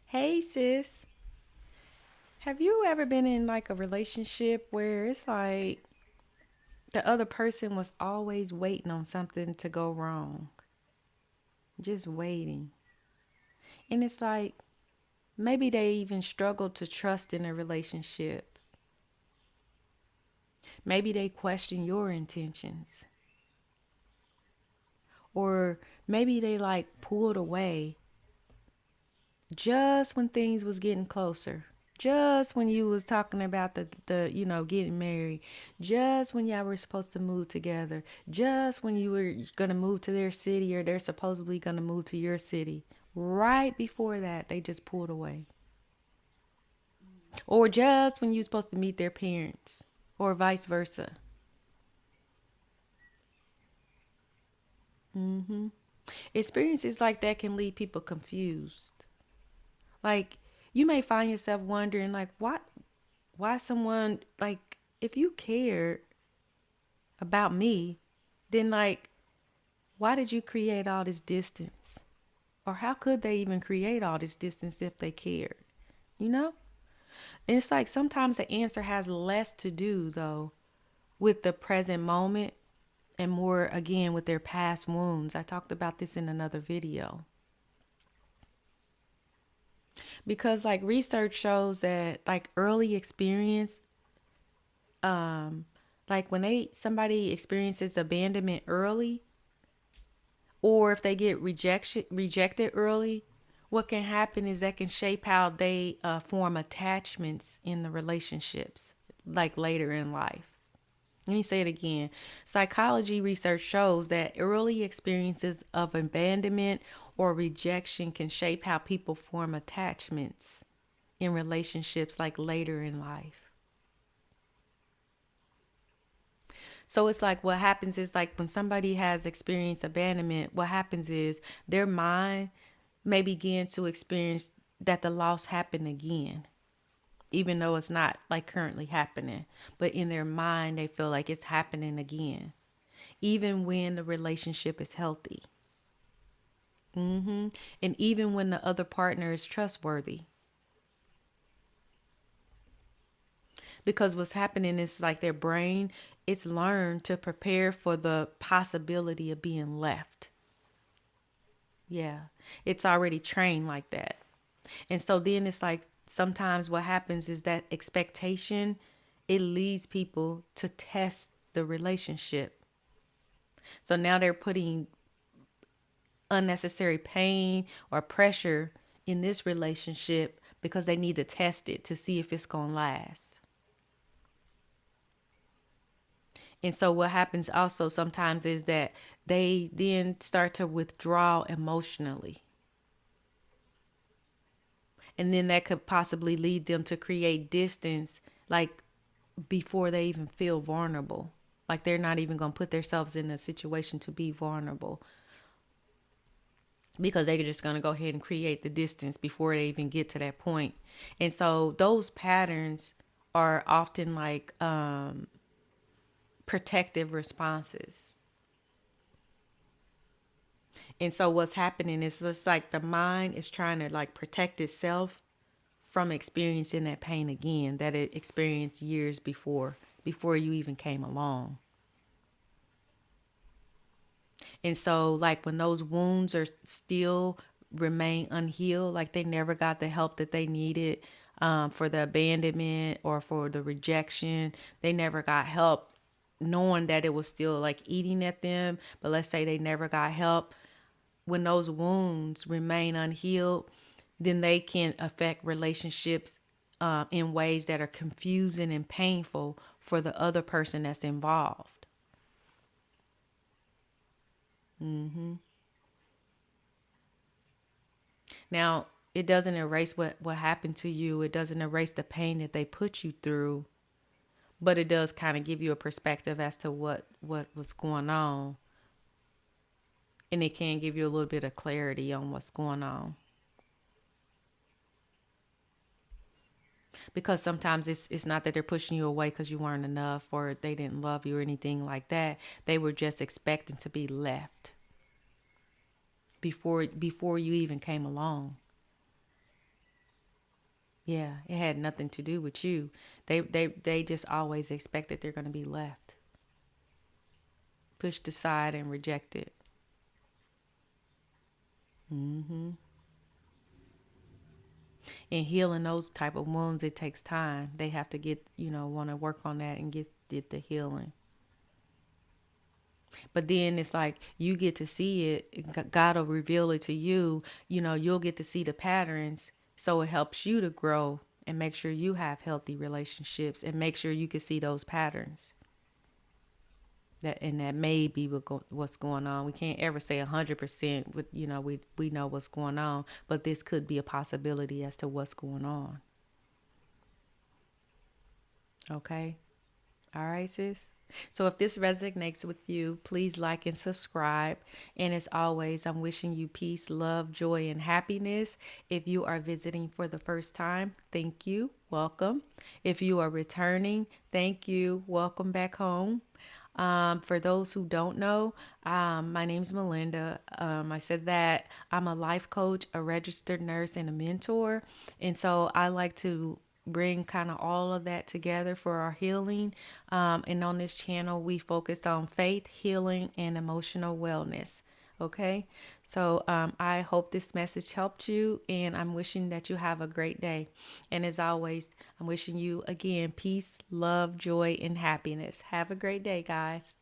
Hey sis, have you ever been in like a relationship where it's like the other person was always waiting on something to go wrong? Just waiting. And it's like maybe they even struggle to trust in a relationship. Maybe they question your intentions. Or maybe they like pulled away just when things was getting closer, just when you was talking about the getting married, just when y'all were supposed to move together, just when you were gonna move to their city or they're supposedly gonna move to your city, right before that they just pulled away. Or just when you were supposed to meet their parents, or vice versa. hmm Experiences like that can leave people confused. Like, you may find yourself wondering, like, why someone, like, if you cared about me, then, like, why did you create all this distance? Or how could they even create all this distance if they cared? You know? And it's like sometimes the answer has less to do, though, with the present moment and more, again, with their past wounds. I talked about this in another video. Because, like, research shows that, like, early experience, um, like when somebody experiences abandonment early, or if they get rejected early, what can happen is that can shape how they form attachments in the relationships, like later in life. Let me say it again. Psychology research shows that early experiences of abandonment or rejection can shape how people form attachments in relationships, like later in life. So it's like what happens is, like, when somebody has experienced abandonment, what happens is their mind may begin to experience that the loss happened again, even though it's not like currently happening. But in their mind, they feel like it's happening again, even when the relationship is healthy. And even when the other partner is trustworthy. Because what's happening is, like, their brain, it's learned to prepare for the possibility of being left. Yeah, it's already trained like that. And so then it's like sometimes what happens is that expectation, it leads people to test the relationship. So now they're putting unnecessary pain or pressure in this relationship because they need to test it to see if it's going to last. And so what happens also sometimes is that they then start to withdraw emotionally. And then that could possibly lead them to create distance, like, before they even feel vulnerable. Like, they're not even going to put themselves in a situation to be vulnerable because they're just going to go ahead and create the distance before they even get to that point. And so those patterns are often like protective responses. And so what's happening is it's like the mind is trying to like protect itself from experiencing that pain again that it experienced years before you even came along. And so, like, when those wounds are still remain unhealed, like they never got the help that they needed, for the abandonment or for the rejection, they never got help knowing that it was still like eating at them. But let's say they never got help. When those wounds remain unhealed, then they can affect relationships in ways that are confusing and painful for the other person that's involved. Now, it doesn't erase what happened to you. It doesn't erase the pain that they put you through, but it does kind of give you a perspective as to what was going on, and it can give you a little bit of clarity on what's going on. Because sometimes it's not that they're pushing you away because you weren't enough or they didn't love you or anything like that. They were just expecting to be left before you even came along. Yeah, it had nothing to do with you. They just always expect that they're going to be left, pushed aside, and rejected. Hmm. And healing those type of wounds, it takes time. They have to get, want to work on that and get the healing. But then it's like you get to see it. God will reveal it to you. You'll get to see the patterns, so it helps you to grow and make sure you have healthy relationships and make sure you can see those patterns. That may be what's going on. We can't ever say 100% with we know what's going on, but this could be a possibility as to what's going on. Okay. All right, sis. So if this resonates with you, please like and subscribe. And as always, I'm wishing you peace, love, joy, and happiness. If you are visiting for the first time, thank you. Welcome. If you are returning, thank you. Welcome back home. For those who don't know, my name's Melinda. I said that I'm a life coach, a registered nurse, and a mentor. And so I like to bring kind of all of that together for our healing. And on this channel, we focus on faith, healing, and emotional wellness. Okay, so I hope this message helped you, and I'm wishing that you have a great day. And as always, I'm wishing you again peace, love, joy, and happiness. Have a great day, guys.